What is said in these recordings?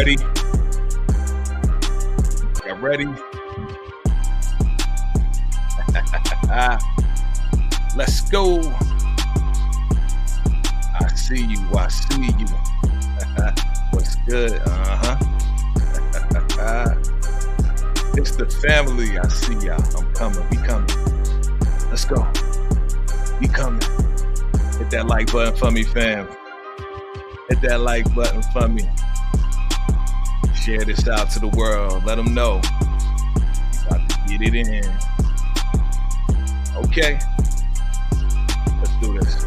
ready? Y'all ready? Let's go. I see you. I see you. What's good? It's the family. I see y'all. I'm coming. We coming. Let's go. We coming. Hit that like button for me, fam. Hit that like button for me. Share this out to the world. Let them know. About to get it in. Okay. Let's do this.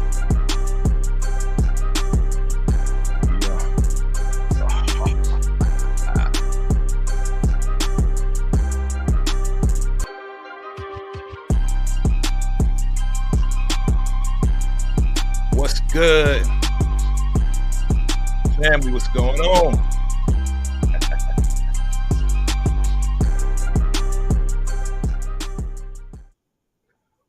What's good? Family, what's going on?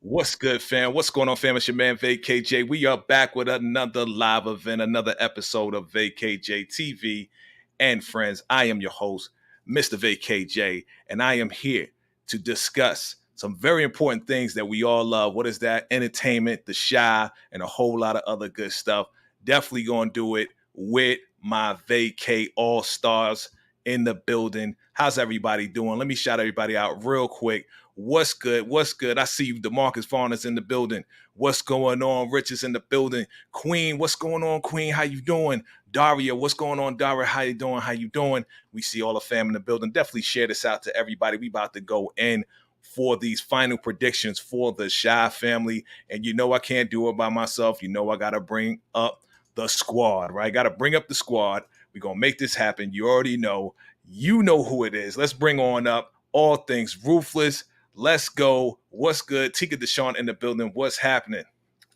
What's good, fam? What's going on, fam? It's your man, VACAY-JAY. We are back with another live event, another episode of VACAY-JayTV. And friends, I am your host, Mr. VACAY-JAY, and I am here to discuss some very important things that we all love. What is that? Entertainment, the shy, and a whole lot of other good stuff. Definitely going to do it with my VACAY All-Stars in the building. How's everybody doing? Let me shout everybody out real quick. What's good? What's good? I see you. DeMarcus Varner's in the building. What's going on? Rich is in the building. Queen, what's going on, Queen? How you doing? Daria, what's going on, Daria? How you doing? How you doing? We see all the fam in the building. Definitely share this out to everybody. We about to go in for these final predictions for the Shy family. And you know I can't do it by myself. You know I got to bring up the squad, right? Got to bring up the squad. We're going to make this happen. You already know. You know who it is. Let's bring on up All Things Ruthless. Let's go. What's good? Tika Deshawn in the building. What's happening?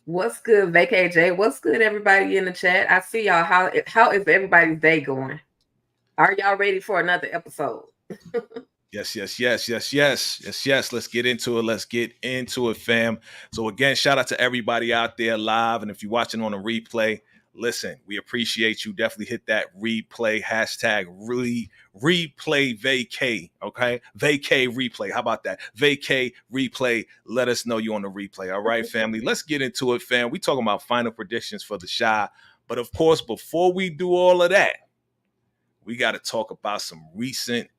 What's good, VACAY-Jay? What's good, everybody in the chat? I see y'all. How is everybody's day going? Are y'all ready for another episode? Yes. Let's get into it. Let's get into it, fam. So again, shout out to everybody out there live. And if you're watching on a replay, listen, we appreciate you. Definitely hit that replay hashtag replay vacay. Okay. Vacay replay. How about that? Vacay replay. Let us know you on the replay. All right, family. Let's get into it, fam. We talking about final predictions for the Shy. But of course, before we do all of that, we got to talk about some recent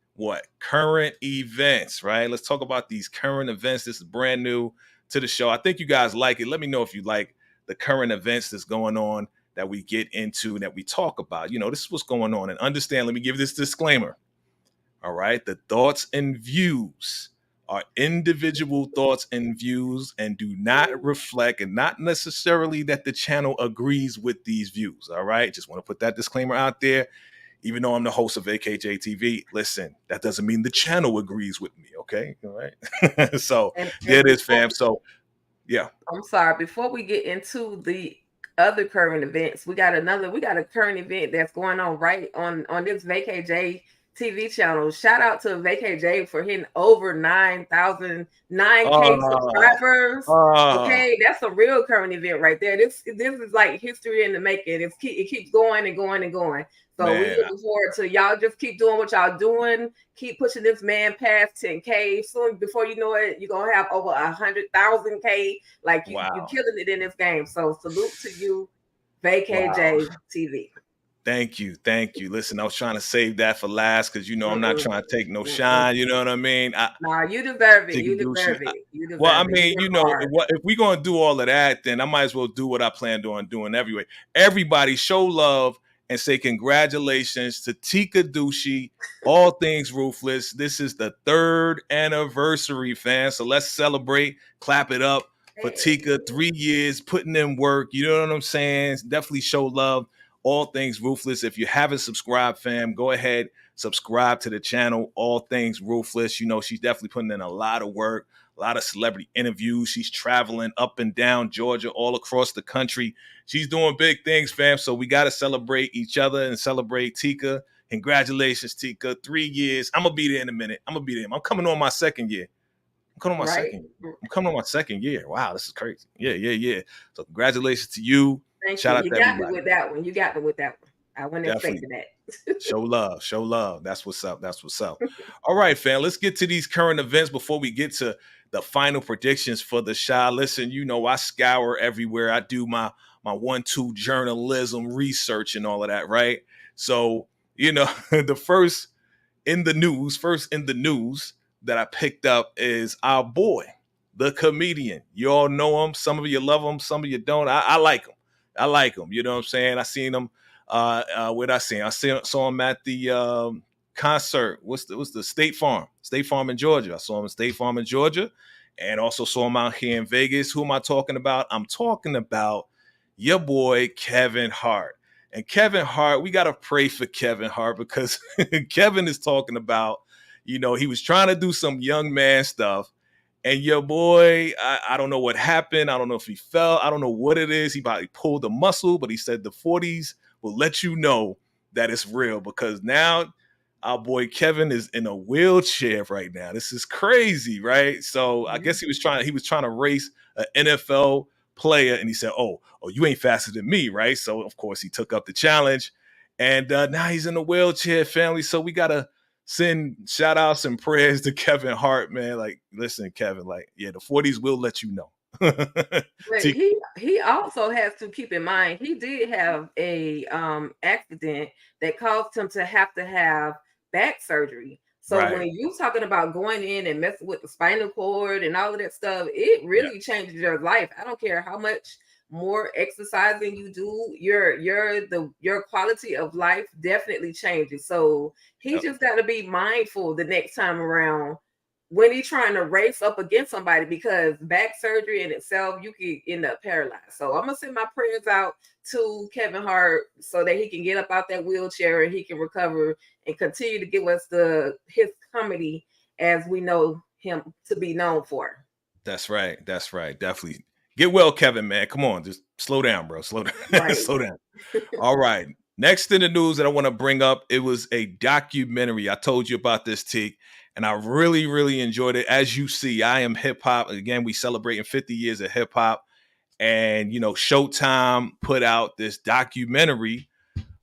current events, right? Let's talk about these current events. This is brand new to the show. I think you guys like it. Let me know if you like the current events that's going on that we get into, that we talk about. You know, this is what's going on. And understand, let me give this disclaimer. All right. The thoughts and views are individual thoughts and views and do not reflect, and not necessarily that the channel agrees with these views. All right. Just want to put that disclaimer out there. Even though I'm the host of VACAY-JayTV, listen, that doesn't mean the channel agrees with me, okay? All right? So, there it is, fam. So, yeah. I'm sorry. Before we get into the other current events, we got a current event that's going on right on this VACAY-JayTV channel. Shout out to VACAY-Jay for hitting over 9,009K subscribers. Okay, that's a real current event right there. This is like history in the making. It keeps going and going and going. So we're looking forward to y'all. Just keep doing what y'all doing. Keep pushing this man past 10K. Soon, before you know it, you're gonna have over 100,000K. Like you're killing it in this game. So salute to you, VACAY-JayTV. Thank you. Listen, I was trying to save that for last because you know I'm not trying to take no shine. You know what I mean? Nah, you deserve it. You deserve it. Well, I mean, you know, if we're gonna do all of that, then I might as well do what I planned on doing everyway. Everybody, show love and say congratulations to Tika Dushi, All Things Ruthless. This is the 3rd anniversary, fam. So let's celebrate, clap it up for Tika. 3 years, putting in work. You know what I'm saying? Definitely show love. All Things Ruthless. If you haven't subscribed, fam, go ahead, subscribe to the channel, All Things Ruthless. You know, she's definitely putting in a lot of work, a lot of celebrity interviews. She's traveling up and down Georgia, all across the country. She's doing big things, fam. So we got to celebrate each other and celebrate Tika. Congratulations, Tika. 3 years. I'm going to be there in a minute. I'm coming on my 2nd year. I'm coming on my second year. Wow, this is crazy. Yeah. So congratulations to you. Thank Shout you. out You to got everybody. me with that one. I wasn't Definitely. expecting that. Show love. Show love. That's what's up. That's what's up. All right, fam. Let's get to these current events before we get to the final predictions for the Shy. Listen, you know, I scour everywhere. I do my 1-2 journalism research and all of that, right? So, you know, the first in the news that I picked up is our boy, the comedian. You all know him. Some of you love him. Some of you don't. I like him. I like him. You know what I'm saying? I seen him. What I seen? Saw him at the concert. What's the State Farm? State Farm in Georgia. I saw him at State Farm in Georgia, and also saw him out here in Vegas. Who am I talking about? I'm talking about your boy Kevin Hart. And Kevin Hart, we got to pray for Kevin Hart because Kevin is talking about, you know, he was trying to do some young man stuff. And your boy, I don't know what happened. I don't know if he fell. I don't know what it is. He probably pulled a muscle, but he said the 40s will let you know that it's real because now our boy Kevin is in a wheelchair right now. This is crazy, right? So I guess he was trying to race an NFL player, and he said, "Oh, you ain't faster than me, right?" So of course he took up the challenge, and now he's in a wheelchair, family. So we gotta send shout outs and prayers to Kevin Hart, man. Like, listen, Kevin, like, yeah, the 40s will let you know. But he also has to keep in mind he did have a accident that caused him to have back surgery. So Right. when you talking about going in and messing with the spinal cord and all of that stuff, it Yeah. really changes your life. I don't care how much more exercising you do, your quality of life definitely changes. So he Yep. just got to be mindful the next time around when he's trying to race up against somebody, because back surgery in itself, you could end up paralyzed. So I'm gonna send my prayers out to Kevin Hart so that he can get up out that wheelchair and he can recover and continue to give us his comedy as we know him to be known for. That's right. That's right. Definitely. Get well, Kevin, man. Come on. Just slow down, bro. Slow down. Right. Slow down. All right. Next in the news that I want to bring up, it was a documentary. I told you about this, Teak, and I really, really enjoyed it. As you see, I am hip hop. Again, we celebrating 50 years of hip hop. And, you know, Showtime put out this documentary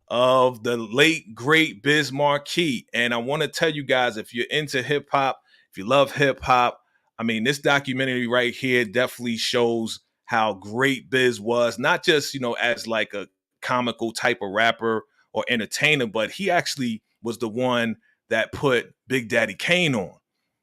of the late, great Biz Markie. And I want to tell you guys, if you're into hip hop, if you love hip hop, I mean, this documentary right here definitely shows how great Biz was, not just, you know, as like a comical type of rapper or entertainer, but he actually was the one that put Big Daddy Kane on.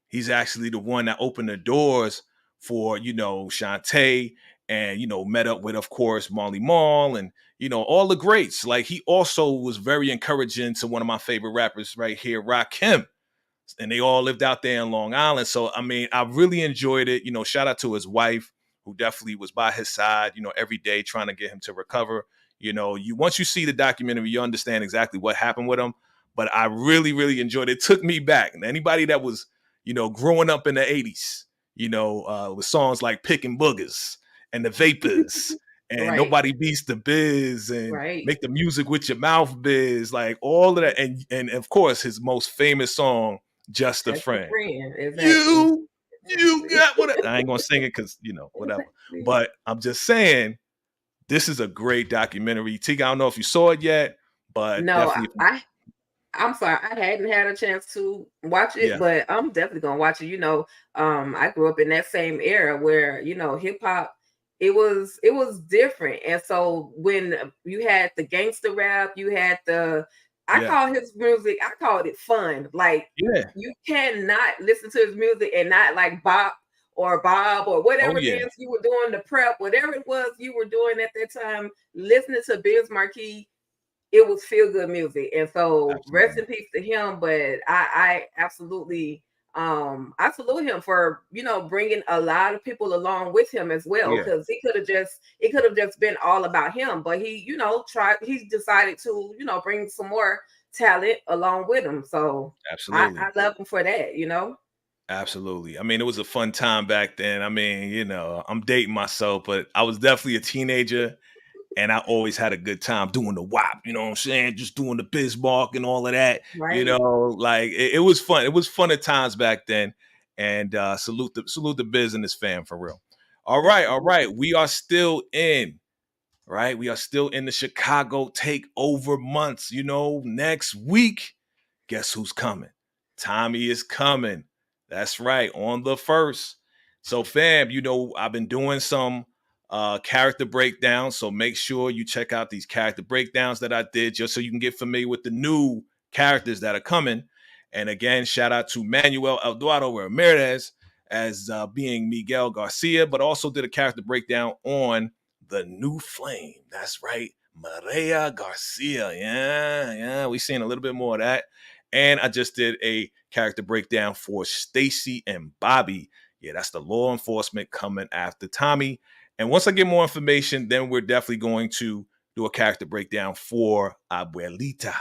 He's actually the one that opened the doors for, you know, Shantae and, you know, met up with, of course, Marley Marl and, you know, all the greats. Like, he also was very encouraging to one of my favorite rappers right here, Rakim, and they all lived out there in Long Island. So, I mean, I really enjoyed it. You know, shout out to his wife, who definitely was by his side, you know, every day trying to get him to recover. You know, once you see the documentary, you understand exactly what happened with him. But I really, really enjoyed it. It took me back. And anybody that was, you know, growing up in the 80s, you know, with songs like Pickin' Boogers and the Vapors and Right. Nobody Beats the Biz and Right. Make the Music with Your Mouth Biz, like all of that. And of course, his most famous song, Just a That's a Friend. friend. Exactly. You Exactly. got what I ain't gonna sing it because, you know, whatever. Exactly. But I'm just saying, this is a great documentary. Tika, I don't know if you saw it yet, but No, definitely, I'm sorry, I hadn't had a chance to watch it, yeah, but I'm definitely gonna watch it. You know, I grew up in that same era where, you know, hip hop, it was different. And so when you had the gangster rap, you had I yeah, call his music, I called it fun. Like, yeah. you cannot listen to his music and not like Bob or Oh whatever yeah, dance you were doing, the prep, whatever it was you were doing at that time, listening to Biz Markie, it was feel good music. And so rest absolutely. in peace to him. But I absolutely I salute him for, you know, bringing a lot of people along with him as Oh well, yeah, because it could have just been all about him, but he, you know, he decided to, you know, bring some more talent along with him. So I absolutely. love him for that, you know. Absolutely. I mean, it was a fun time back then. I mean, you know, I'm dating myself, but I was definitely a teenager and I always had a good time doing the WAP, you know what I'm saying? Just doing the Bismarck and all of that, you Right. know, like it was fun. It was fun at times back then. And salute the Biz and his fam for real. All right, all right. Absolutely. We are still in right? We are still in the Chicago takeover months. Next week, guess who's coming? Tommy is coming. That's right, on the 1st. So, fam, I've been doing some character breakdowns. So make sure you check out these character breakdowns that I did just so you can get familiar with the new characters that are coming. And again, shout out to Manuel Eduardo Ramirez as being Miguel Garcia, but also did a character breakdown on the new flame. That's right, Maria Garcia. Yeah, we seen a little bit more of that. And I just did a character breakdown for Stacy and Bobby. Yeah, that's the law enforcement coming after Tommy. And once I get more information, then we're definitely going to do a character breakdown for Abuelita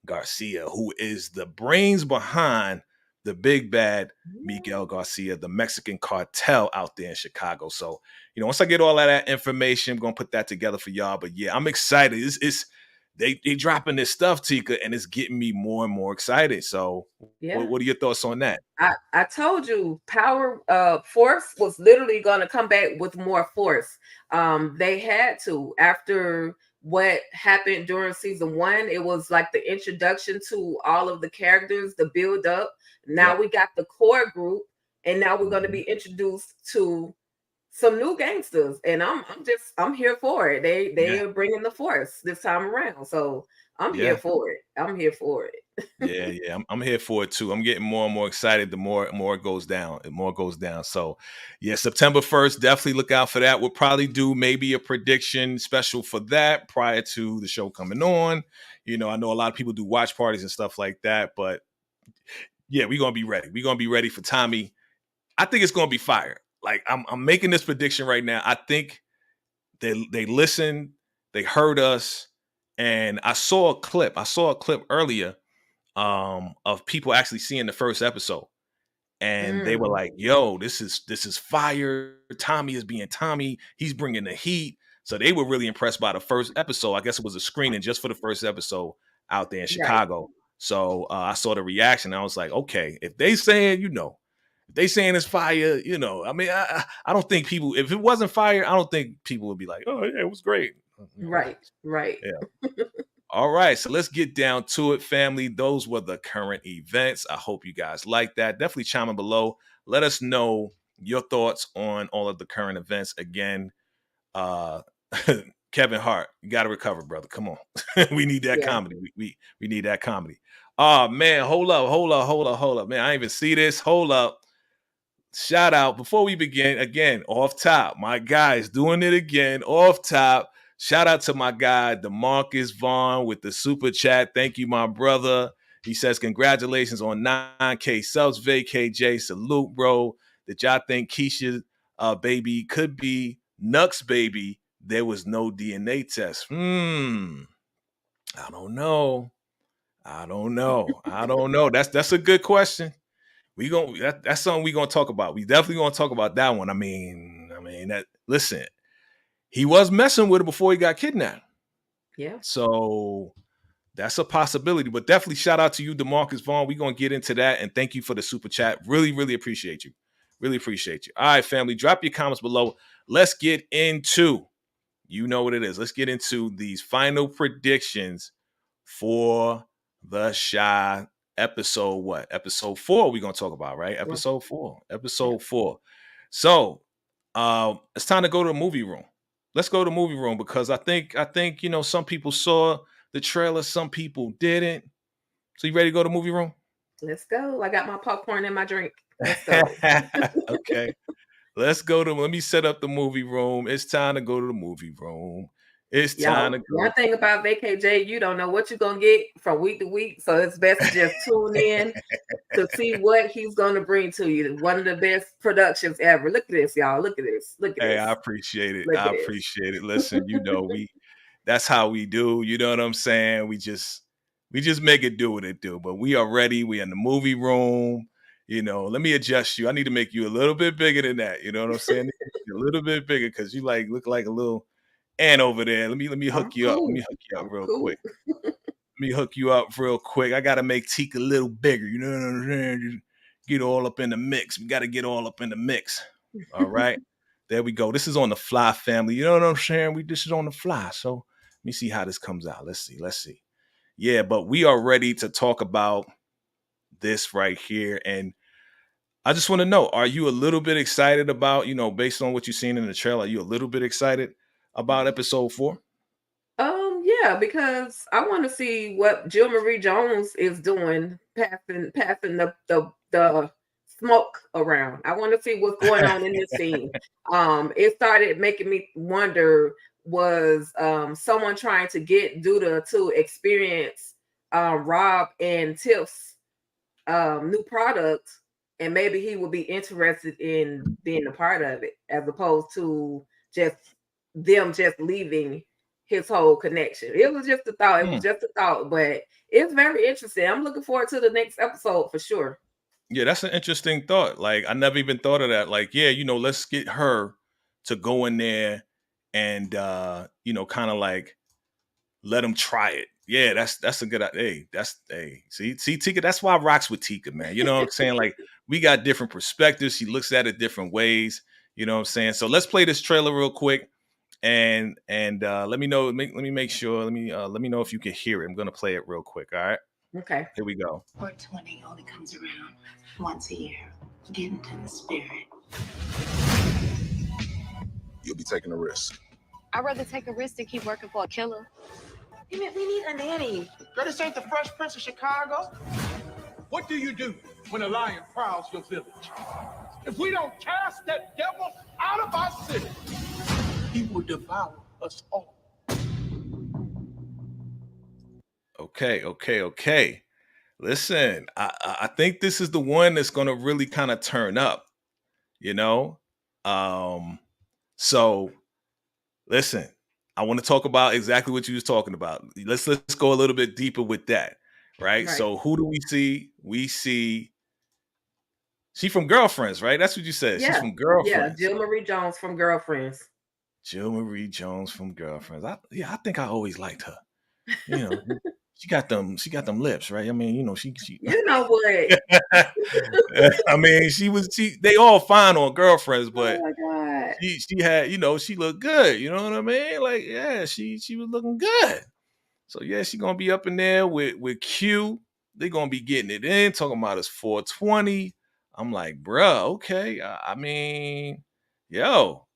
Garcia, who is the brains behind the big bad Miguel Garcia, the Mexican cartel out there in Chicago. So, once I get all of that information, I'm gonna put that together for y'all. But yeah, I'm excited. They dropping this stuff, Tika, and it's getting me more and more excited. So, Yeah. what are your thoughts on that? I told you Force was literally going to come back with more force. They had to, after what happened during season 1. It was like the introduction to all of the characters, the build up. Now we got the core group, and now we're going to be introduced to some new gangsters, and I'm here for it. They are bringing the force this time around, so I'm here for it. I'm here for it. Yeah, I'm here for it too. I'm getting more and more excited the more it goes down. The more it goes down. So, yeah, September 1st, definitely look out for that. We'll probably do maybe a prediction special for that prior to the show coming on. I know a lot of people do watch parties and stuff like that, but yeah, we're gonna be ready. We're gonna be ready for Tommy. I think it's gonna be fire. Like I'm making this prediction right now. I think they listened, they heard us, and I saw a clip. I saw a clip earlier of people actually seeing the first episode, and they were like, "Yo, this is fire. Tommy is being Tommy. He's bringing the heat." So they were really impressed by the first episode. I guess it was a screening just for the first episode out there in Chicago. So I saw the reaction. I was like, okay, if they saying, if they saying it's fire, I mean, I don't think people, if it wasn't fire, I don't think people would be like, oh yeah, it was great. Right. Yeah. All right, so let's get down to it, family. Those were the current events. I hope you guys like that. Definitely chime in below. Let us know your thoughts on all of the current events. Again, Kevin Hart, you got to recover, brother. Come on, we need that comedy. We need that comedy. Oh man, hold up, man. I didn't even see this. Hold up. Shout out before we begin again. Off top, my guy is doing it again. Off top. Shout out to my guy, DeMarcus Vaughn, with the super chat. Thank you, my brother. He says, congratulations on 9K subs, VACAY-JAY. Salute, bro. Did y'all think Keisha baby could be Nux baby? There was no DNA test. I don't know. That's a good question. That's something we gonna talk about. We definitely gonna talk about that one. I mean that. Listen, he was messing with her before he got kidnapped. Yeah. So that's a possibility. But definitely shout out to you, DeMarcus Vaughn. We're gonna get into that, and thank you for the super chat. Really, really appreciate you. Really appreciate you. All right, family, drop your comments below. Let's get into, you know what it is. Let's get into these final predictions for the Shy episode. What? Episode 4 we're gonna talk about, right? Episode 4. Episode 4. So it's time to go to the movie room. Let's go to the movie room because I think some people saw the trailer, some people didn't. So you ready to go to the movie room? Let's go. I got my popcorn and my drink. Let's go. Okay. Let me set up the movie room. It's time to go to the movie room. It's time to go. One thing about VACAY-JAY, you don't know what you're gonna get from week to week, so it's best to just tune in to see what he's gonna bring to you. One of the best productions ever. Look at this, y'all. Look at this. Look at this. I appreciate it. I appreciate it. Listen, that's how we do. You know what I'm saying? We just make it do what it do. But we are ready. We in the movie room. Let me adjust you. I need to make you a little bit bigger than that. You know what I'm saying? A little bit bigger because you look like a little ant over there. Let me hook you up. Let me hook you up real quick. Let me hook you up real quick. I gotta make Teak a little bigger. You know what I'm saying? Just get all up in the mix. We gotta get all up in the mix. All right. There we go. This is on the fly, family. You know what I'm saying? This is on the fly. So let me see how this comes out. Let's see. Yeah, but we are ready to talk about this right here. And I just want to know, are you a little bit excited about, based on what you've seen in the trailer, are you a little bit excited about episode 4? Yeah, because I want to see what Jill Marie Jones is doing, passing the smoke around. I want to see what's going on in this scene. It started making me wonder, was someone trying to get Duda to experience Rob and Tiff's new product, and maybe he would be interested in being a part of it, as opposed to just them just leaving his whole connection. It was just a thought. It was just a thought, but it's very interesting. I'm looking forward to the next episode for sure. Yeah, that's an interesting thought. Like, I never even thought of that. Like, yeah, let's get her to go in there and kind of like let him try it. Yeah, that's a good idea. See Tika, that's why I rocks with Tika, man. You know what I'm saying? Like, we got different perspectives. She looks at it different ways. You know what I'm saying? So let's play this trailer real quick. And let me know. Let me make sure. Let me know if you can hear it. I'm gonna play it real quick. All right. Okay. Here we go. 420 only comes around once a year. Get into the spirit. You'll be taking a risk. I'd rather take a risk than keep working for a killer. We need a nanny. Girl, this ain't the Fresh Prince of Chicago. What do you do when a lion prowls your village? If we don't cast that devil out of our city, he will devour us all. Okay. Listen, I think this is the one that's gonna really kind of turn up. So listen, I want to talk about exactly what you was talking about. Let's go a little bit deeper with that. Right? So who do we see? We see she from Girlfriends, right? That's what you said. Yeah. She's from Girlfriends. Yeah, Jill Marie Jones from Girlfriends. Jill Marie Jones from Girlfriends. I think I always liked her. She got them lips, right? I mean, she you know what? I mean, they all fine on Girlfriends, but oh my God. she had, she looked good, you know what I mean? Like, yeah, she was looking good. So yeah, she gonna be up in there with Q. They're gonna be getting it in, talking about it's 420. I'm like, bruh, okay. I mean, yo,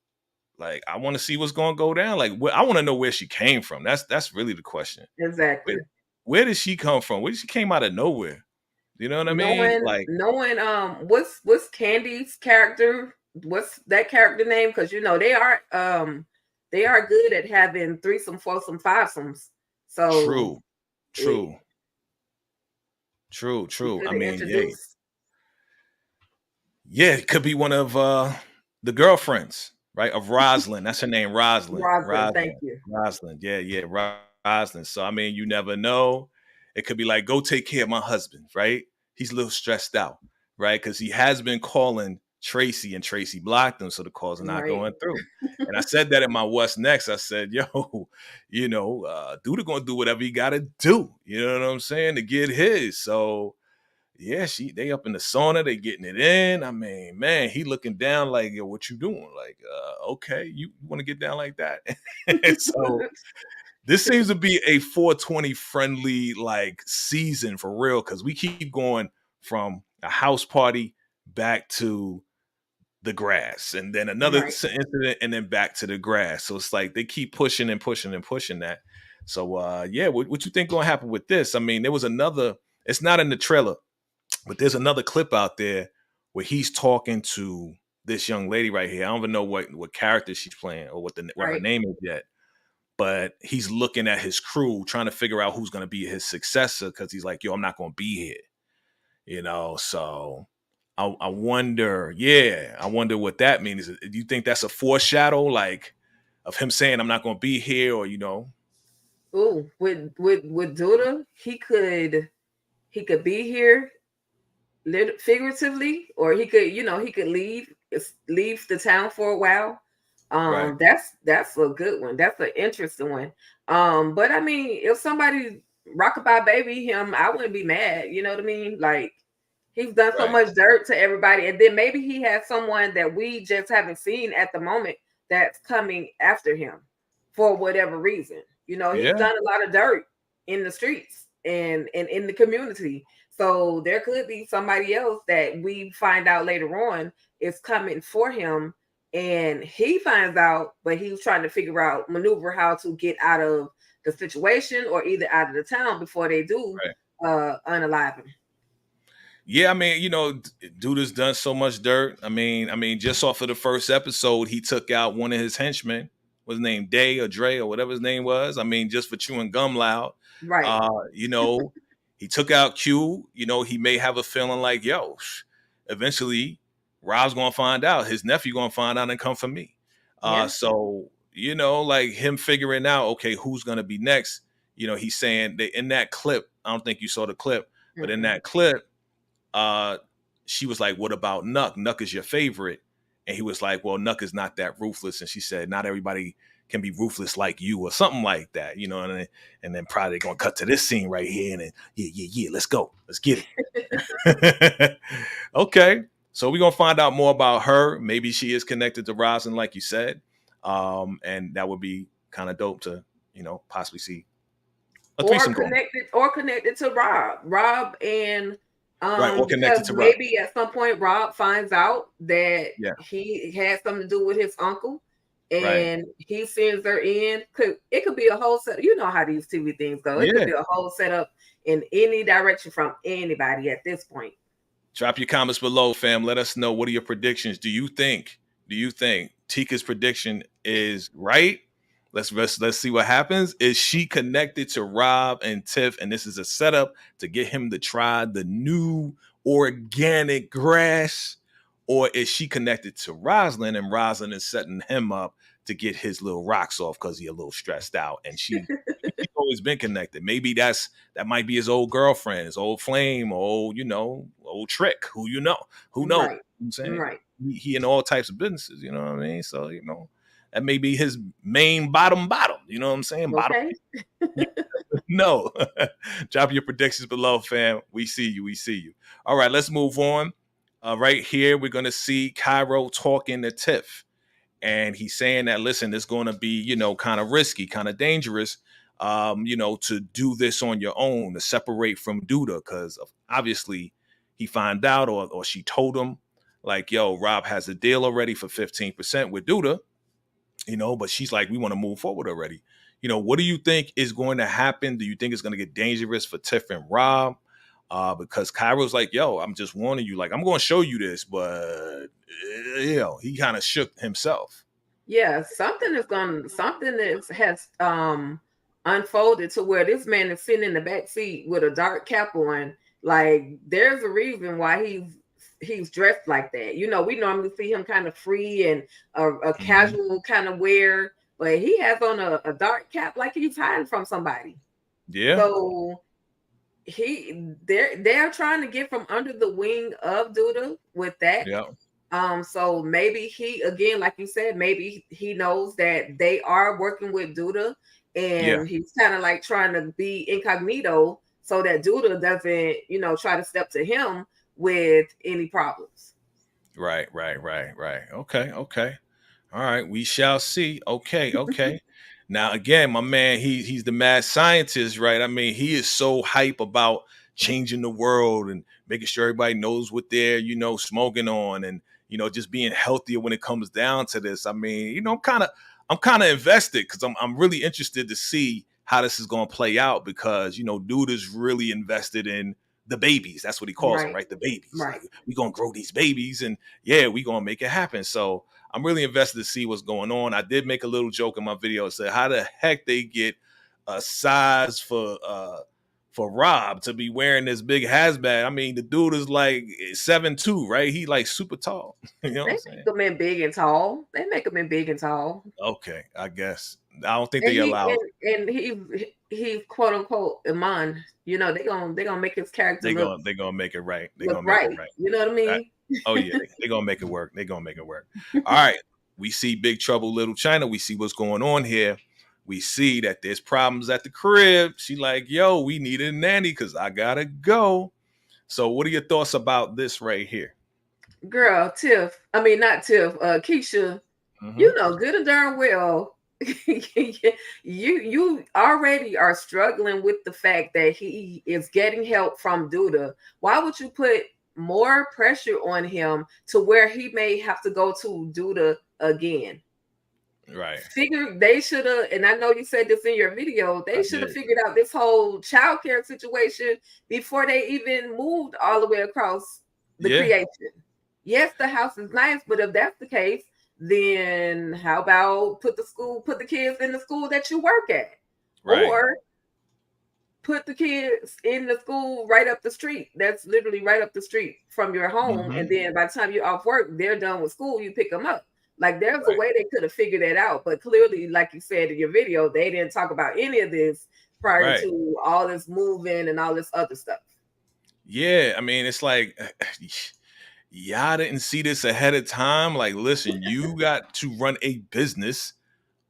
like, I want to see what's gonna go down. Like, I want to know where she came from. That's really the question. Exactly. Where did she come from? She came out of nowhere. You know what I mean? Like, knowing what's Candy's character? What's that character name? Because they are good at having threesome, foursome, fivesomes. So true. I mean, yeah, it could be one of the girlfriends, right? Of Rosalind. That's her name, Rosalind. Rosalind, thank you. Rosalind. Yeah, Rosalind. So I mean, you never know. It could be like, go take care of my husband, right? He's a little stressed out, right? Because he has been calling Tracy, and Tracy blocked him, so the calls are not going through. And I said that in my What's Next. I said, yo, Duda gonna do whatever he gotta do. You know what I'm saying? To get his. So yeah, they up in the sauna, they getting it in. I mean, man, he looking down like, yo, what you doing? Like, okay, you want to get down like that? So this seems to be a 420 friendly like season for real, because we keep going from a house party back to the grass, and then another incident, and then back to the grass. So it's like they keep pushing and pushing and pushing that. So yeah, what you think gonna happen with this? I mean, there was another. It's not in the trailer, but there's another clip out there where he's talking to this young lady right here. I don't even know what character she's playing or what her name is yet. But he's looking at his crew, trying to figure out who's going to be his successor, because he's like, yo, I'm not going to be here. So I wonder what that means. Do you think that's a foreshadow, like, of him saying, I'm not going to be here, or, Ooh, with Duda, he could be here figuratively, or he could leave the town for a while. That's a good one. That's an interesting one. But I mean, if somebody rockabye baby him, I wouldn't be mad. You know what I mean? Like, He's done so Right. much dirt to everybody, and then maybe he has someone that we just haven't seen at the moment that's coming after him for whatever reason. You know, he's Yeah. done a lot of dirt in the streets and in the community. So there could be somebody else that we find out later on is coming for him, and he finds out, but he's trying to maneuver how to get out of the situation or either out of the town before they do unalive him. Yeah, I mean, dude has done so much dirt. I mean, just off of the first episode, he took out one of his henchmen. What's his name? Day or Dre or whatever his name was. I mean, just for chewing gum loud. Right. He took out Q. He may have a feeling like, yo, eventually Rob's gonna find out. His nephew gonna find out and come for me. Yeah. So, like him figuring out, okay, who's gonna be next. He's saying that in that clip, I don't think you saw the clip, but in that clip, she was like, what about Nuck? Nuck is your favorite. And he was like, well, Nuck is not that ruthless. And she said, not everybody can be ruthless like you, or something like that, and then probably gonna cut to this scene right here, and then yeah, let's go, let's get it. Okay, so we're gonna find out more about her. Maybe she is connected to Rosin, like you said, and that would be kind of dope to possibly see a threesome connected to Rob and right, or connected to maybe Rob. At some point Rob finds out that he had something to do with his uncle, and he sends her in. It could be a whole set. You know how these TV things go. It could be a whole setup in any direction from anybody at this point. Drop your comments below, fam. Let us know, what are your predictions. Do you think Tika's prediction is right? Let's see what happens. Is she connected to Rob and Tiff, and this is a setup to get him to try the new organic grass? Or is she connected to Roslyn, and Roslyn is setting him up to get his little rocks off because he's a little stressed out? And she's always been connected. Maybe that might be his old girlfriend, his old flame, old trick. Who knows? Right. You know what I'm saying? Right. He in all types of businesses, you know what I mean? So, that may be his main bottom. You know what I'm saying? Okay. Bottom. No. Drop your predictions below, fam. We see you. All right, let's move on. Right here, we're going to see Cairo talking to Tiff. And he's saying that, listen, it's going to be, kind of risky, kind of dangerous, to do this on your own, to separate from Duda, because obviously he found out, or she told him, like, yo, Rob has a deal already for 15% with Duda, but she's like, we want to move forward already. What do you think is going to happen? Do you think it's going to get dangerous for Tiff and Rob? Because Cairo's like, yo, I'm just warning you, like, I'm going to show you this, but he kind of shook himself. Yeah, something has unfolded to where this man is sitting in the back seat with a dark cap on. Like, there's a reason why he's dressed like that. We normally see him kind of free and a casual kind of wear, but he has on a dark cap like he's hiding from somebody. Yeah. So they're trying to get from under the wing of Duda with that. Yeah. So maybe he, again, like you said, maybe he knows that they are working with Duda, and he's kind of like trying to be incognito so that Duda doesn't, try to step to him with any problems. Right. Okay. All right. We shall see. Okay. Now, again, my man, he's the mad scientist, right? I mean, he is so hype about changing the world and making sure everybody knows what they're, smoking on, and, just being healthier when it comes down to this. I mean, I'm kind of invested, because I'm really interested to see how this is going to play out, because, dude is really invested in the babies. That's what he calls them, right? The babies. Right. Like, we're going to grow these babies, and we're going to make it happen. So I'm really invested to see what's going on. I did make a little joke in my video. It said, how the heck they get a size for Rob to be wearing this big hazmat? I mean, the dude is like 7'2", right? He like super tall. You know what I'm saying? They make them in big and tall. They make them in big and tall. Okay, I guess. I don't think they allow. And he's quote unquote Iman. They're gonna make his character. They're gonna make it right. They're gonna make it right. You know what I mean? Right. Oh yeah, they're gonna make it work. All right. We see Big Trouble Little China. We see what's going on here. We see that there's problems at the crib. She like, yo, we need a nanny because I gotta go. So what are your thoughts about this right here? Girl, Tiff. I mean, not Tiff. Keisha. Mm-hmm. You know good and darn well. you already are struggling with the fact that he is getting help from Duda. Why would you put more pressure on him to where he may have to go to Duda again? Right. They should have, and I know you said this in your video, they should have figured out this whole childcare situation before they even moved all the way across the creation. Yes, the house is nice, but if that's the case, then how about put the kids in the school that you work at? Right. Or put the kids in the school right up the street. That's literally right up the street from your home. And then by the time you're off work, they're done with school, you pick them up. Like there's a way they could have figured that out. But clearly, like you said in your video, they didn't talk about any of this prior to all this moving and all this other stuff. Yeah, I mean, it's like y'all didn't see this ahead of time. Like, listen, you got to run a business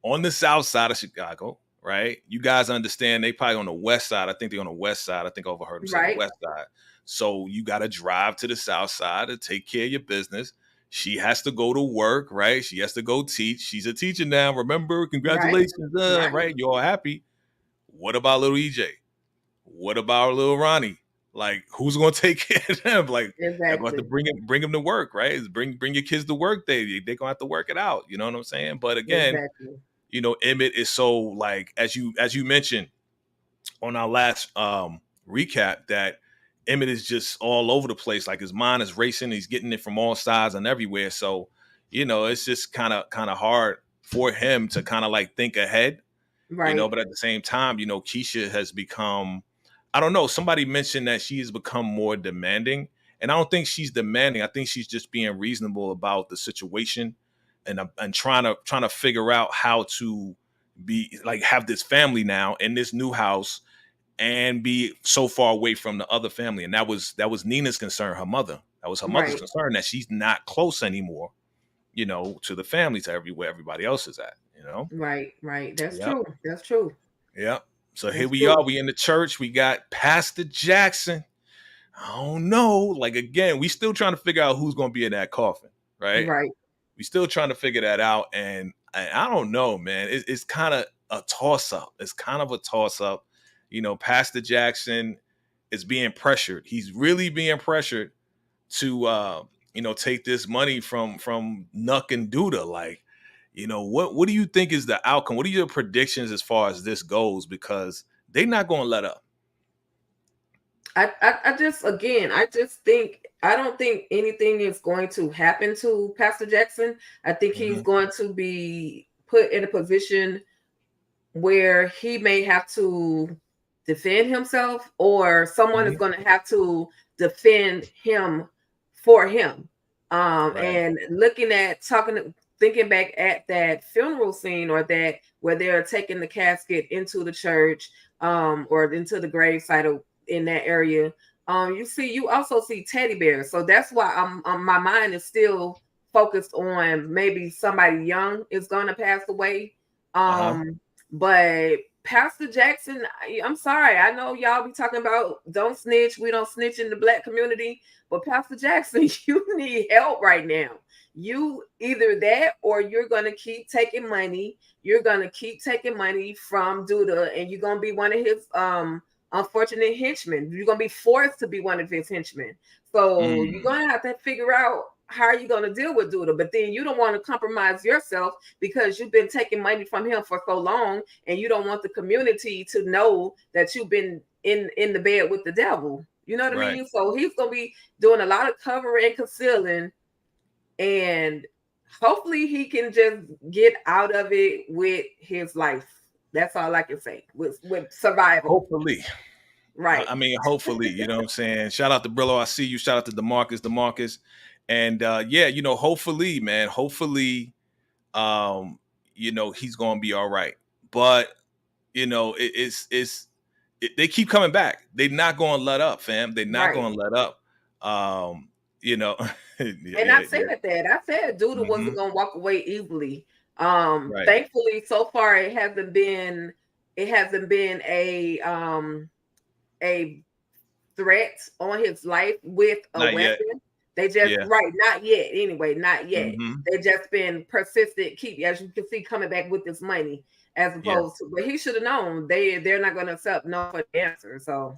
on the south side of Chicago, right? You guys understand they probably on the west side. I think they're on the west side. I think I overheard them say the west side. So you got to drive to the south side to take care of your business. She has to go to work, right? She has to go teach. She's a teacher now. Remember, congratulations, right? You're all happy. What about little EJ? What about little Ronnie? Like, who's gonna take care of them? Like, they're going to have to bring him to work, right? Bring your kids to work. They're gonna have to work it out. You know what I'm saying? But again, you know, Emmett is so like as you mentioned on our last recap that Emmett is just all over the place. Like his mind is racing. He's getting it from all sides and everywhere. So, you know, it's just kind of hard for him to kind of like think ahead. Right. You know, but at the same time, you know, Keisha has become, I don't know, somebody mentioned that she has become more demanding. And I don't think she's demanding. I think she's just being reasonable about the situation and trying to figure out how to be like have this family now in this new house and be so far away from the other family. And that was Nina's concern, her mother. That was her mother's concern, that she's not close anymore, you know, to the family, to everywhere everybody else is at, you know? Right. That's true. That's true. Yeah. So here we are. We in the church. We got Pastor Jackson. I don't know. Like, again, we still trying to figure out who's going to be in that coffin, right? Right. We still trying to figure that out. And I don't know, man. It's kind of a toss-up. It's kind of a toss-up. You know, Pastor Jackson is being pressured. He's really being pressured to, you know, take this money from Nuck and Duda. Like, you know, what do you think is the outcome? What are your predictions as far as this goes? Because they're not going to let up. I just think I don't think anything is going to happen to Pastor Jackson. I think he's going to be put in a position where he may have to defend himself, or someone is going to have to defend him for him. And thinking back at that funeral scene, or that where they're taking the casket into the church, or into the gravesite in that area, you also see teddy bears. So that's why my mind is still focused on maybe somebody young is going to pass away. But Pastor Jackson, I'm sorry, I know y'all be talking about don't snitch, we don't snitch in the Black community, but Pastor Jackson, you need help right now. You either that, or you're going to keep taking money. You're going to keep taking money from Duda, and you're going to be one of his unfortunate henchmen. You're going to be forced to be one of his henchmen. So you're going to have to figure out how are you going to deal with Duda. But then you don't want to compromise yourself because you've been taking money from him for so long, and you don't want the community to know that you've been in the bed with the devil. You know what I mean? So he's going to be doing a lot of covering and concealing, and hopefully he can just get out of it with his life. That's all I can say with survival. Hopefully. Right. I mean, hopefully, you know what I'm saying? Shout out to Brillo. I see you. Shout out to DeMarcus. And yeah, you know, hopefully, man, you know, he's going to be all right. But, you know, they keep coming back. They're not going to let up, fam. They're not going to let up. You know, and I said that. I said Duda wasn't going to walk away easily. Thankfully, so far it hasn't been a threat on his life with a Not yet. weapon. They just Yeah. not yet. Anyway, not yet. Mm-hmm. They just been persistent, keep as you can see coming back with this money as Yeah. opposed to. But he should have known they're not going to accept no for the answer. So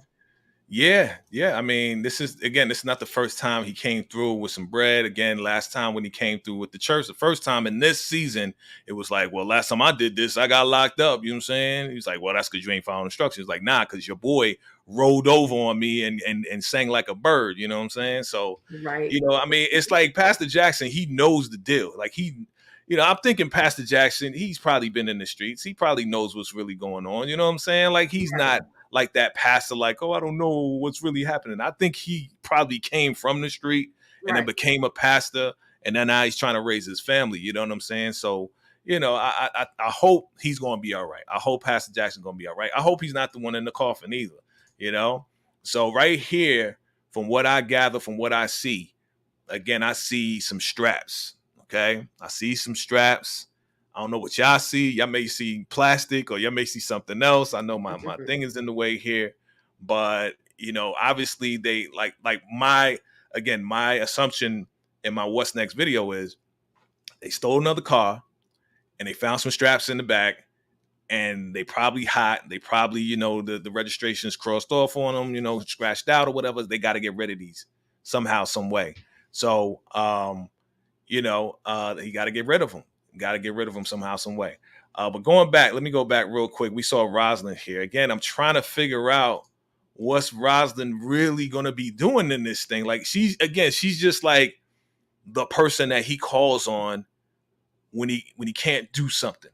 Yeah. I mean, this is not the first time he came through with some bread. Again, last time when he came through with the church, the first time in this season, it was like, well, last time I did this, I got locked up. You know what I'm saying? He's like, well, that's because you ain't following instructions. Like, nah, because your boy rolled over on me and sang like a bird. You know what I'm saying? So, right, I mean, it's like Pastor Jackson, he knows the deal. Like I'm thinking Pastor Jackson, he's probably been in the streets. He probably knows what's really going on. You know what I'm saying? Like, he's not like that pastor, like, oh, I don't know what's really happening. I think he probably came from the street and then became a pastor, and then now he's trying to raise his family. You know what I'm saying? So, I hope he's going to be all right. I hope Pastor Jackson's going to be all right. I hope he's not the one in the coffin either, So right here, from what I gather, from what I see, again, I see some straps, okay? I see some straps. I don't know what y'all see. Y'all may see plastic or y'all may see something else. I know my thing is in the way here. But, obviously they like my assumption in my what's next video is they stole another car and they found some straps in the back and they probably hot. They probably, the registration's crossed off on them, scratched out or whatever. They got to get rid of these somehow, some way. So, he got to get rid of them. Got to get rid of them somehow, some way. But going back, let me go back real quick. We saw Rosalind here. Again, I'm trying to figure out what's Rosalind really going to be doing in this thing. Like, she's just like the person that he calls on when he can't do something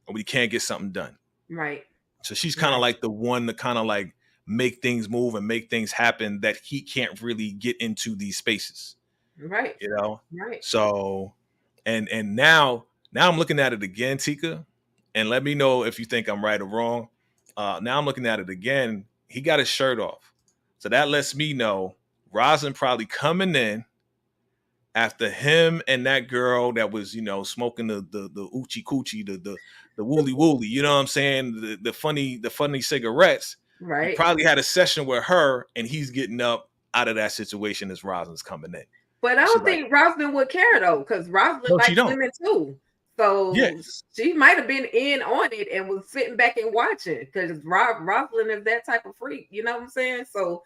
or when he can't get something done. Right. So she's kind of like the one to kind of like make things move and make things happen that he can't really get into these spaces. Right. Right. So, and now I'm looking at it again, Tika, and let me know if you think I'm right or wrong. Now I'm looking at it again. He got his shirt off. So that lets me know Rosalind probably coming in after him and that girl that was, smoking the oochie coochie, the wooly wooly, you know what I'm saying? The funny cigarettes. Right. He probably had a session with her and he's getting up out of that situation as Rosalind's coming in. But I don't think Rosalind would care though, because Rosalind likes women too. So she might have been in on it and was sitting back and watching because Rosalind is that type of freak. You know what I'm saying? So,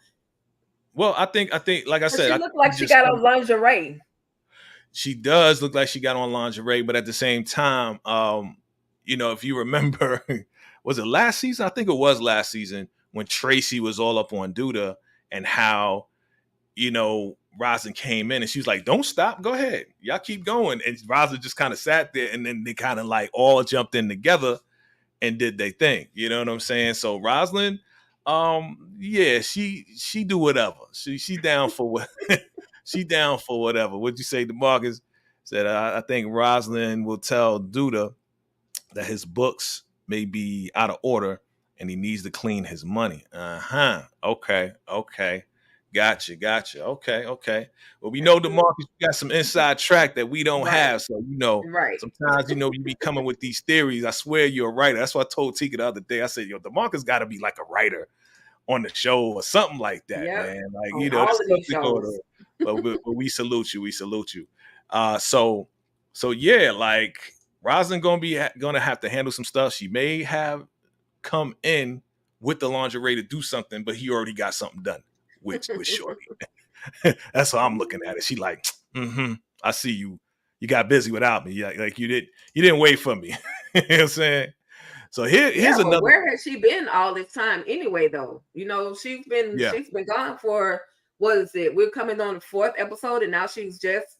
well, I think, like I said, she looked like she got on lingerie. She does look like she got on lingerie, but at the same time, if you remember, was it last season? I think it was last season when Tracy was all up on Duda and how, Rosalind came in and she was like, don't stop, go ahead. Y'all keep going. And Rosalind just kind of sat there and then they kind of like all jumped in together and did their thing. You know what I'm saying? So Rosalind, she do whatever. She down for what she down for whatever. What'd you say? DeMarcus said, I think Rosalind will tell Duda that his books may be out of order and he needs to clean his money. Okay. Gotcha. Okay. Well, we know DeMarcus got some inside track that we don't have. So, sometimes, you be coming with these theories. I swear you're a writer. That's what I told Tika the other day. I said, DeMarcus got to be like a writer on the show or something like that, man. Like, but we salute you. We salute you. So yeah, like Rosalind gonna have to handle some stuff. She may have come in with the lingerie to do something, but he already got something done with Shorty. That's how I'm looking at it. She like, I see you. You got busy without me. Yeah, like you didn't wait for me. You know what I'm saying? So here's another. Where has she been all this time anyway, though? She's been gone for, what is it? We're coming on the 4th episode and now she's just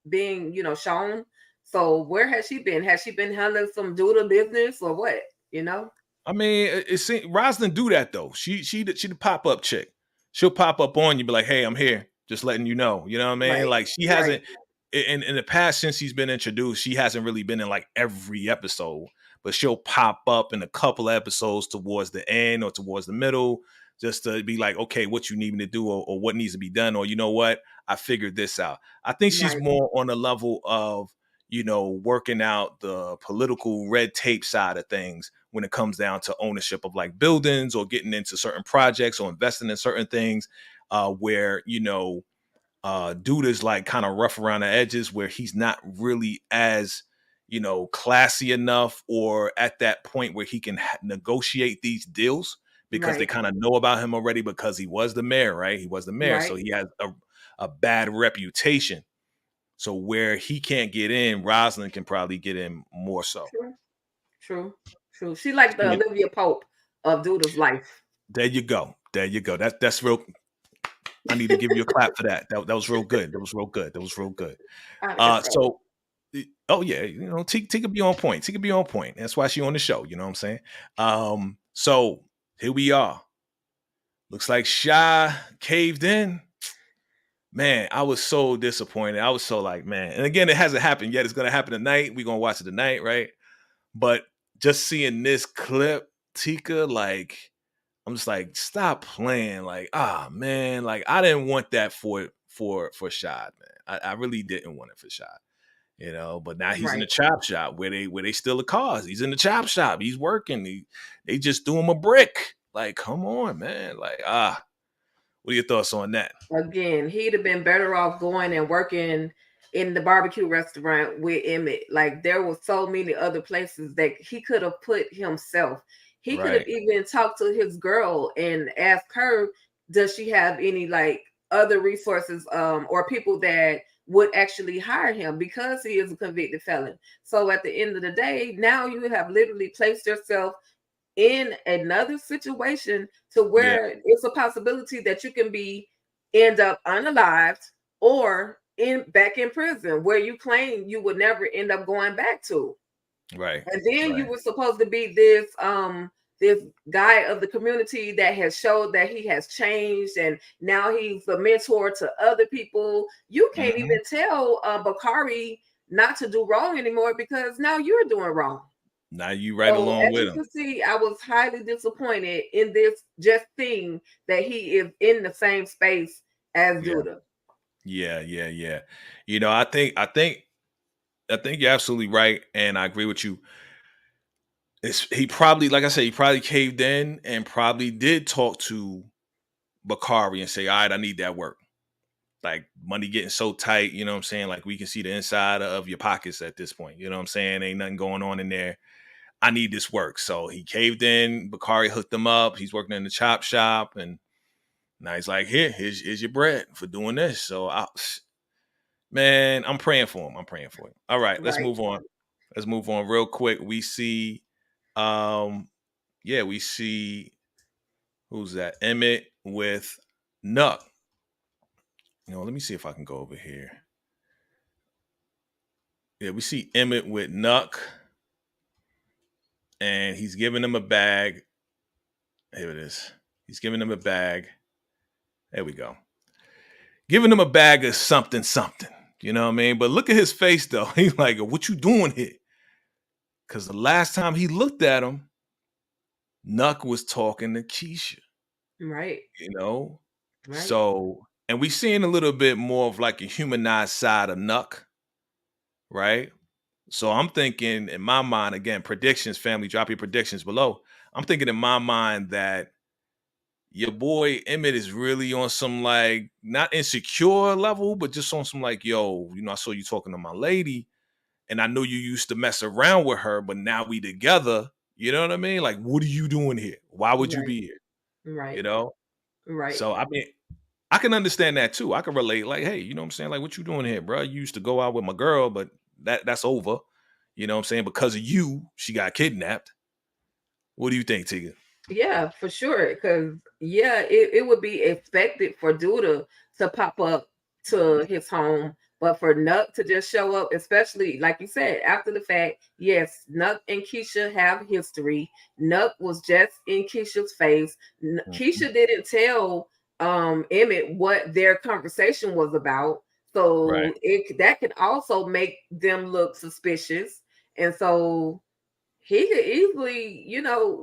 being, shown. So where has she been? Has she been handling some Duda business or what? I mean, it seems Rosalind do that though. She the pop-up chick. She'll pop up on you, be like, hey, I'm here. Just letting you know. You know what I mean? Right. Like she hasn't in the past since she's been introduced, she hasn't really been in like every episode. But she'll pop up in a couple of episodes towards the end or towards the middle, just to be like, okay, what you need me to do or what needs to be done, or you know what, I figured this out. I think she's more on the level of, working out the political red tape side of things when it comes down to ownership of like buildings or getting into certain projects or investing in certain things, where, you know, dude is like kind of rough around the edges, where he's not really as, you know, classy enough or at that point where he can negotiate these deals, because they Right. kind of know about him already because he was the mayor, right? He was the mayor. So Right. he has a bad reputation. So where he can't get in, Rosalind can probably get in more so. True. True. True. She like the Yeah, Olivia Pope of Duda's life. there you go. There you go. That's real. I need to give you a clap for that. That was real good. That was real good. That was real good. Out of control. So, oh yeah, you know, T could be on point. T could be on point. That's why she on the show. You know what I'm saying? So here we are. Looks like Shy caved in. Man, I was so disappointed. I was so like, man. And again, it hasn't happened yet. It's gonna happen tonight. We're gonna watch it tonight, right? But just seeing this clip, Tika, like, I'm just like, stop playing. Like, man, like I didn't want that for Shad, man. I really didn't want it for Shad, you know. But now he's in the Right. chop shop where they steal the cars. He's in the chop shop. He's working. They just threw him a brick. Like, come on, man. Like, what are your thoughts on that? Again, he'd have been better off going and working in the barbecue restaurant with Emmett. Like there were so many other places that he could have put himself. He could have Right. even talked to his girl and asked her, does she have any like other resources or people that would actually hire him because he is a convicted felon. So at the end of the day, now you have literally placed yourself in another situation to Yeah. where it's a possibility that you can be end up unalived or back in prison where you claim you would never end up going back to. Right. And then you Right. were supposed to be this guy of the community that has showed that he has changed and now he's a mentor to other people. You can't Mhm. even tell Bakari not to do wrong anymore because now you're doing wrong. Now you right So along as with you him. can see, I was highly disappointed in this just thing that he is in the same space as Yeah. Duda. Yeah. You know, I think you're absolutely right, and I agree with you. He probably, like I said, he probably caved in and probably did talk to Bakari and say, "All right, I need that work. Like money getting so tight, you know what I'm saying? Like we can see the inside of your pockets at this point. You know what I'm saying? Ain't nothing going on in there. I need this work." So he caved in. Bakari hooked him up. He's working in the chop shop, and now he's like, here's your bread for doing this. So man, I'm praying for him. I'm praying for him. All right, let's Right. move on. Let's move on real quick. We see, we see who's that? Emmett with Nuck. You know, let me see if I can go over here. Yeah, we see Emmett with Nuck, and he's giving him a bag. Here it is. He's giving him a bag. There we go. Giving him a bag of something, something. You know what I mean? But look at his face though. He's like, "What you doing here?" Because the last time he looked at him, Nuck was talking to Keisha. Right. You know, Right. so and we seeing a little bit more of like a humanized side of Nuck, right? So I'm thinking in my mind, again, predictions, family, drop your predictions below. I'm thinking in my mind that your boy Emmett is really on some like not insecure level, but just on some like, yo, you know, I saw you talking to my lady, and I know you used to mess around with her, but now we together. You know what I mean? Like, what are you doing here? Why would you Right. be here? You Right. know? Right. So I mean, I can understand that too. I can relate, like, hey, you know what I'm saying? Like, what you doing here, bro? You used to go out with my girl, but that's over. You know what I'm saying? Because of you, she got kidnapped. What do you think, Tigger? Yeah, for sure. Because yeah, it would be expected for Duda to pop up to his home, but for Nuck to just show up, especially like you said, after the fact, yes, Nuck and Keisha have history. Nuck was just in Keisha's face. Mhm. Keisha didn't tell Emmett what their conversation was about. Right. So it that can also make them look suspicious. And so he could easily,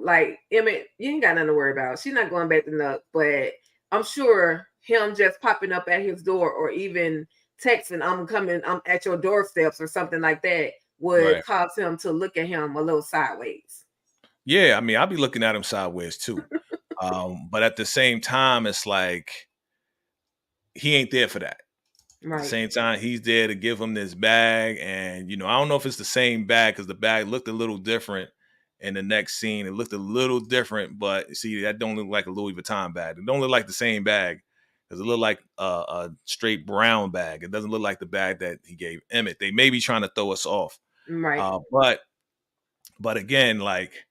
like Emmett, you ain't got nothing to worry about. She's not going back to Nuck, but I'm sure him just popping up at his door or even texting, I'm coming, I'm at your doorsteps or something like that would Right. cause him to look at him a little sideways. Yeah, I mean, I'll be looking at him sideways too. But at the same time, it's like he ain't there for that. At the Right. same time, he's there to give him this bag. And, I don't know if it's the same bag because the bag looked a little different in the next scene. It looked a little different, but see, that don't look like a Louis Vuitton bag. It don't look like the same bag because it looked like a straight brown bag. It doesn't look like the bag that he gave Emmett. They may be trying to throw us off. Right. But again, like,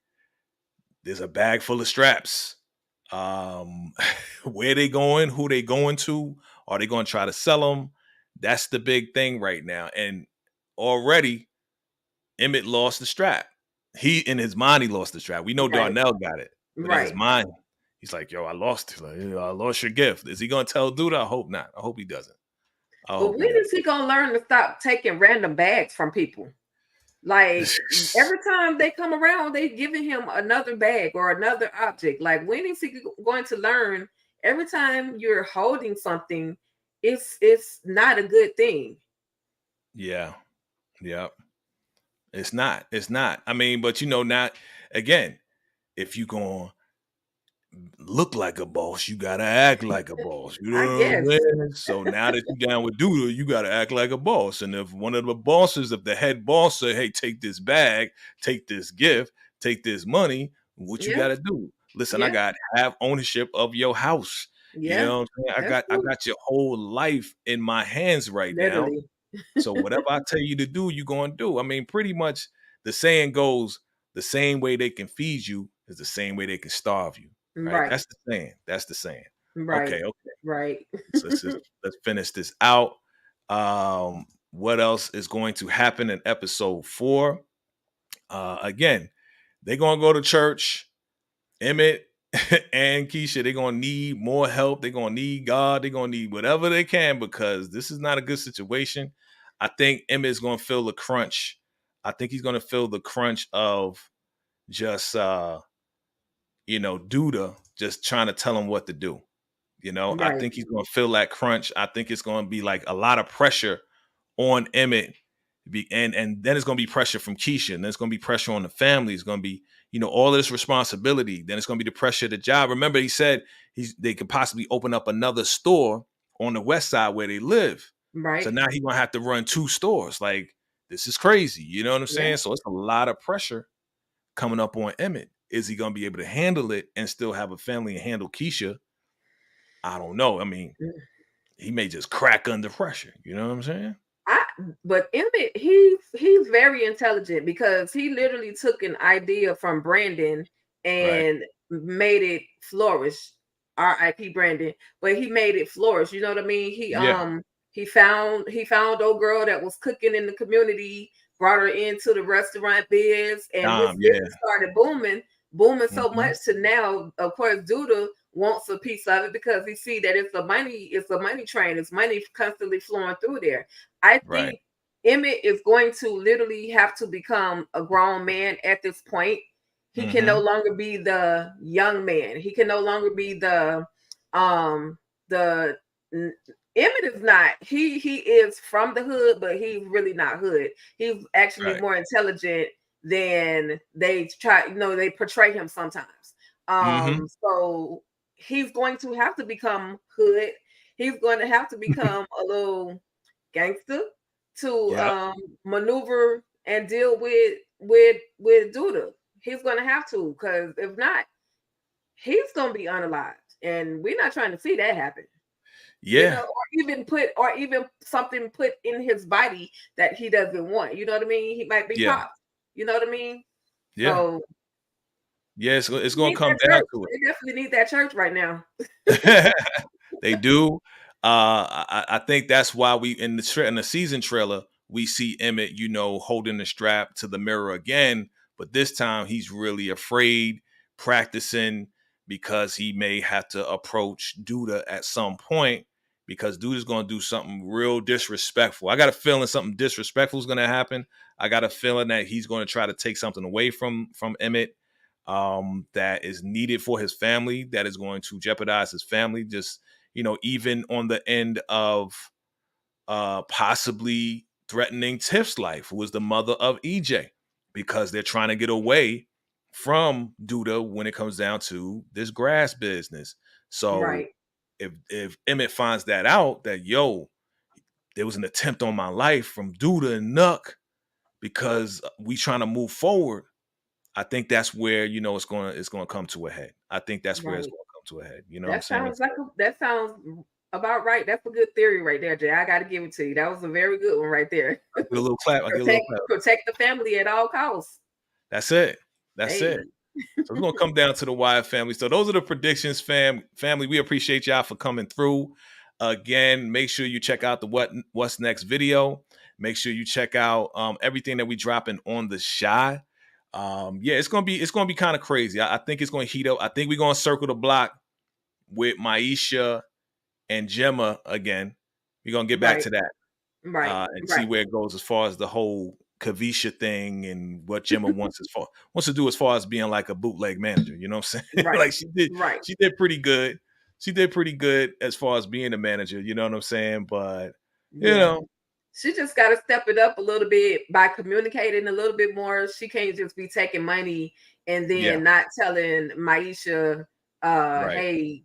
there's a bag full of straps. Where they going? Who they going to? Are they going to try to sell them? That's the big thing right now. And already, Emmett lost the strap. He, in his mind, he lost the strap. We know Right. Darnell got it, but in his Right. mind, he's like, "Yo, I lost it. Like, I lost your gift." Is he going to tell Duda? I hope not. I hope he doesn't. But when is he gonna learn to stop taking random bags from people? Like every time they come around, they giving him another bag or another object. Like when is he going to learn? Every time you're holding something, it's not a good thing. Yeah. It's not. It's not. I mean, but not again. If you going look like a boss, you gotta act like a boss. You I know guess. what I'm saying? So now that you down with Duda, you gotta act like a boss. And if one of the bosses, if the head boss say, "Hey, take this bag, take this gift, take this money," what you Yeah. gotta do? Listen, I Yeah. got have ownership of your house. You Yeah. know what I'm saying? That's I true. got your whole life in my hands right now. Literally. So whatever I tell you to do, you're gonna do. I mean, pretty much the saying goes, the same way they can feed you is the same way they can starve you. Right? Right. That's the saying. That's the saying. Right. Okay. Right. Let's finish this out. What else is going to happen in episode 4? Again, they're gonna go to church. Emmett and Keisha, they're gonna need more help. They're gonna need God. They're gonna need whatever they can because this is not a good situation. I think Emmett's gonna feel the crunch. I think he's gonna feel the crunch of just Duda just trying to tell him what to do. I Right. think he's gonna feel that crunch. I think it's gonna be like a lot of pressure on Emmett. And then it's going to be pressure from Keisha, and then it's going to be pressure on the family. It's going to be, all of this responsibility. Then it's going to be the pressure of the job. Remember, he said they could possibly open up another store on the west side where they live. So Right. now he's going to have to run 2 stores. Like, this is crazy. You know what I'm Yeah. saying? So it's a lot of pressure coming up on Emmett. Is he going to be able to handle it and still have a family and handle Keisha? I don't know. I mean, he may just crack under pressure. You know what I'm saying? But Emmett, he's very intelligent because he literally took an idea from Brandon Right. and made it flourish. R.I.P. Brandon, but he made it flourish. You know what I mean? Yeah. He found old girl that was cooking in the community, brought her into the restaurant biz, and his Yeah. business started booming so Mhm. much to now, of course, Duda wants a piece of it because he see that it's a money train. It's money constantly flowing through there. I Right. think Emmett is going to literally have to become a grown man at this point. He can no Mhm. longer be the young man. He can no longer be the Emmett is not. He is from the hood, but he's really not hood. He's actually Right. more intelligent than they try, they portray him sometimes. Mhm. So he's going to have to become hood. He's going to have to become a little gangster to Yep. maneuver and deal with Duda. He's going to have to, because if not, he's going to be unalived, and we're not trying to see that happen. Yeah. Or even something put in his body that he doesn't want. You know what I mean? He might be Yeah. popped. You know what I mean? Yeah. So Yeah, it's we gonna need come that down church. to They definitely need that church right now. it. They do. I think that's why we in the season trailer we see Emmett, holding the strap to the mirror again, but this time he's really afraid, practicing because he may have to approach Duda at some point because Duda's gonna do something real disrespectful. I got a feeling something disrespectful is gonna happen. I got a feeling that he's gonna try to take something away from Emmett that is needed for his family, that is going to jeopardize his family. Just even on the end of possibly threatening Tiff's life, who is the mother of EJ, because they're trying to get away from Duda when it comes down to this grass business. So Right. if Emmett finds that out, that there was an attempt on my life from Duda and Nuck because we trying to move forward, I think that's where it's gonna come to a head. I think that's where it's Right. gonna come to a head. You know what I'm That saying? sounds like that sounds about right. That's a good theory right there, Jay. I got to give it to you. That was a very good one right there. I give a little clap. I give a little protect clap. protect the family at all costs. That's it. That's Hey. it. So we're gonna come down to the Wyatt family. So those are the predictions, family. We appreciate y'all for coming through. Again, make sure you check out the what's next video. Make sure you check out everything that we dropping on the Shy. Yeah, it's gonna be kind of crazy. I think it's gonna heat up. I think we're gonna circle the block with Maisha and Gemma again. We're gonna get back Right. to that Right. and see Right. where it goes as far as the whole Kavisha thing and what Gemma wants to do as far as being like a bootleg manager. You know what I'm saying? Right. Like Right. she did pretty good. She did pretty good as far as being a manager. You know what I'm saying? But Yeah. She just got to step it up a little bit by communicating a little bit more. She can't just be taking money and yeah, then not telling Maisha, right, hey,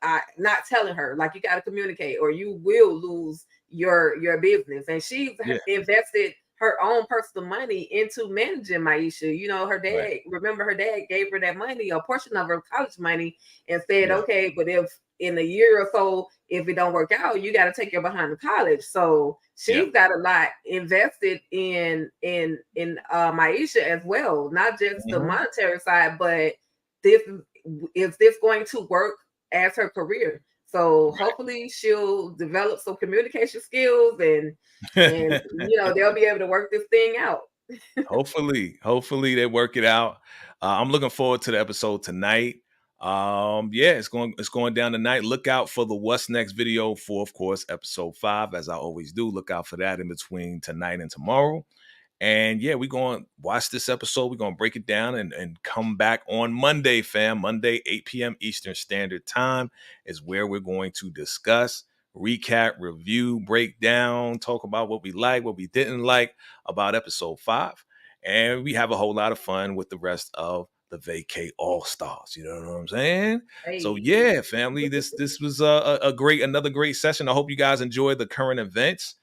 I not telling her. Like, you got to communicate or you will lose your business. And she's yeah, invested her own personal money into managing Maisha. Her right, dad, remember her dad gave her that money, a portion of her college money, and said, yeah, okay, but if in a year or so, if it don't work out, you got to take your behind to college. So yeah. she's got a lot invested in Maisha as well, not just the Mhm. monetary side, but this is this going to work as her career. So hopefully she'll develop some communication skills and they'll be able to work this thing out. hopefully they work it out. I'm looking forward to the episode tonight. Yeah, it's going down tonight. Look out for the what's next video for, of course, episode 5, as I always do. Look out for that in between tonight and tomorrow. And yeah, we're going to watch this episode. We're going to break it down and come back on Monday, fam. Monday, 8 p.m. Eastern Standard Time is where we're going to discuss, recap, review, break down, talk about what we like, what we didn't like about episode 5. And we have a whole lot of fun with the rest of the Vacay All-Stars. You know what I'm saying? So Hey. yeah, family, this was another great session. I hope you guys enjoyed the current events.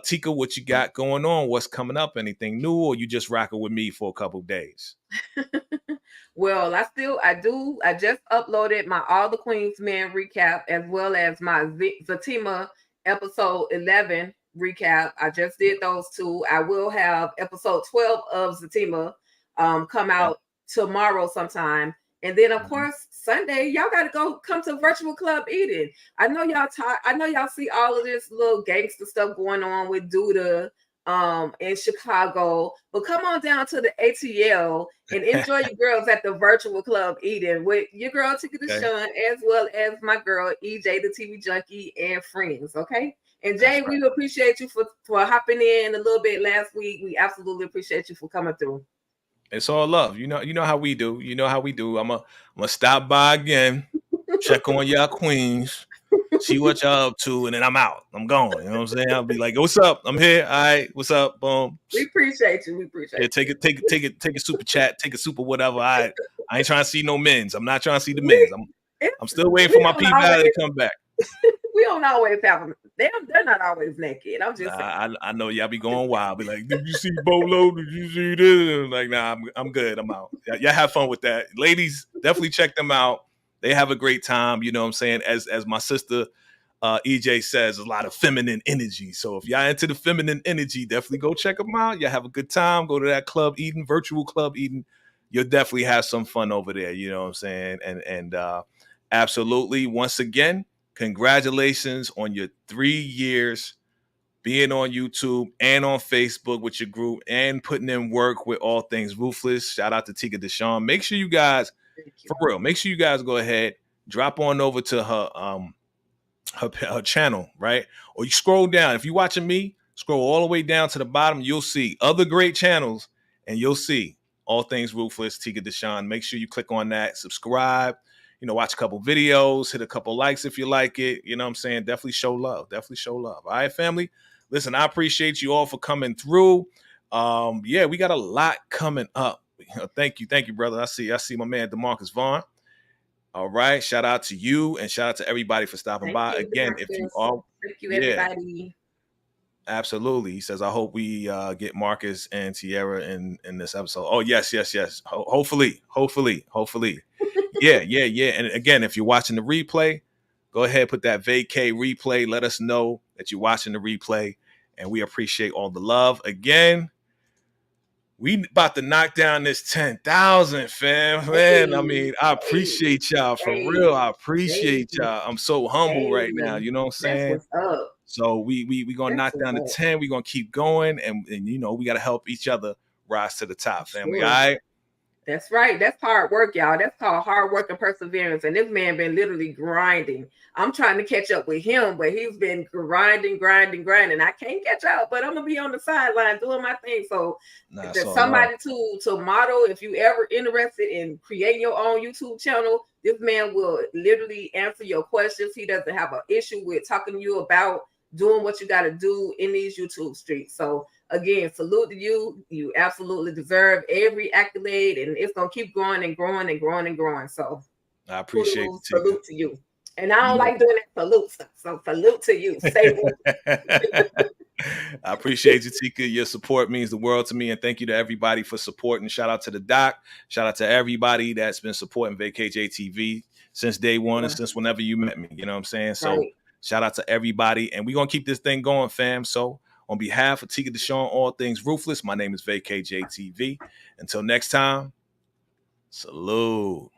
Tika, what you got going on? What's coming up? Anything new, or you just rocking with me for a couple days? Well, I just uploaded my All the Queens Men recap as well as my Zatima episode 11 recap. I just did those two. I will have episode 12 of Zatima come out tomorrow sometime. And then of course Sunday, y'all gotta come to Virtual Club Eden. I know y'all see all of this little gangster stuff going on with Duda in Chicago, but come on down to the ATL and enjoy your girls at the Virtual Club Eden with your girl Tika Deshawn, as well as my girl EJ the TV Junkie and friends. Okay. And Jay, we appreciate you for hopping in a little bit last week. We absolutely appreciate you for coming through. It's all love. You know how we do. You know how we do. I'm gonna stop by again, check on y'all queens, see what y'all up to, and then I'm out. I'm going. You know what I'm saying? I'll be like, what's up? I'm here. All right, what's up? Boom. We appreciate you. We appreciate you. Take a super chat, take a super whatever. I ain't trying to see no men's. I'm not trying to see the men's. I'm still waiting for my P Valley to come back. We don't always have them. They're not always naked. I'm just saying. I know y'all be going wild. Be like, did you see Bolo? Did you see this? Like, nah, I'm good. I'm out. Y'all have fun with that. Ladies, definitely check them out. They have a great time. You know what I'm saying? As my sister EJ says, a lot of feminine energy. So if y'all into the feminine energy, definitely go check them out. Y'all have a good time. Go to that Club Eden, Virtual Club Eden. You'll definitely have some fun over there. You know what I'm saying? And absolutely, once again, congratulations on your 3 years being on YouTube and on Facebook with your group and putting in work with All Things Ruthless. Shout out to Tika Deshawn. Make sure you guys, for real, make sure you guys go ahead, drop on over to her channel, right? Or you scroll down. If you're watching me, scroll all the way down to the bottom. You'll see other great channels, and you'll see All Things Ruthless, Tika Deshawn. Make sure you click on that, subscribe. Watch a couple videos, hit a couple likes if you like it. You know what I'm saying? Definitely show love. Definitely show love. All right, family? Listen, I appreciate you all for coming through. Yeah, we got a lot coming up. Thank you, brother. I see my man DeMarcus Vaughn. All right, shout out to you and shout out to everybody for stopping Thank by. you, Again, if you Marcus. are, Thank you, yeah, everybody. absolutely. He says, I hope we get Marcus and Tierra in this episode. Oh, yes. Hopefully. Yeah. And again, if you're watching the replay, go ahead, put that vacay replay. Let us know that you're watching the replay. And we appreciate all the love. Again, we about to knock down this 10,000, fam. Man, I mean, I appreciate y'all for real. I appreciate y'all. I'm so humble right now. You know what I'm That's saying? what's up. So we gonna knock down to 10. We're gonna keep going, and you know we gotta help each other rise to the top, family. Sure. All right. That's right. That's hard work, y'all. That's called hard work and perseverance. And this man been literally grinding. I'm trying to catch up with him, but he's been grinding. I can't catch up, but I'm gonna be on the sideline doing my thing. So there's somebody to model. If you ever interested in creating your own YouTube channel, this man will literally answer your questions. He doesn't have an issue with talking to you about doing what you got to do in these YouTube streets. So again, salute to you. You absolutely deserve every accolade, and it's gonna keep growing and growing and growing and growing. So I appreciate it. Salute to you. And I don't like doing that salute stuff. So salute to you. Stay I appreciate you, Tika. Your support means the world to me, and thank you to everybody for supporting. Shout out to the doc. Shout out to everybody that's been supporting VACAY-JAY since day one and since whenever you met me. You know what I'm saying? So shout out to everybody, and we're gonna keep this thing going, fam. So on behalf of Tika Deshawn, all things ruthless, my name is VACAY-JAYTV. Until next time, salute.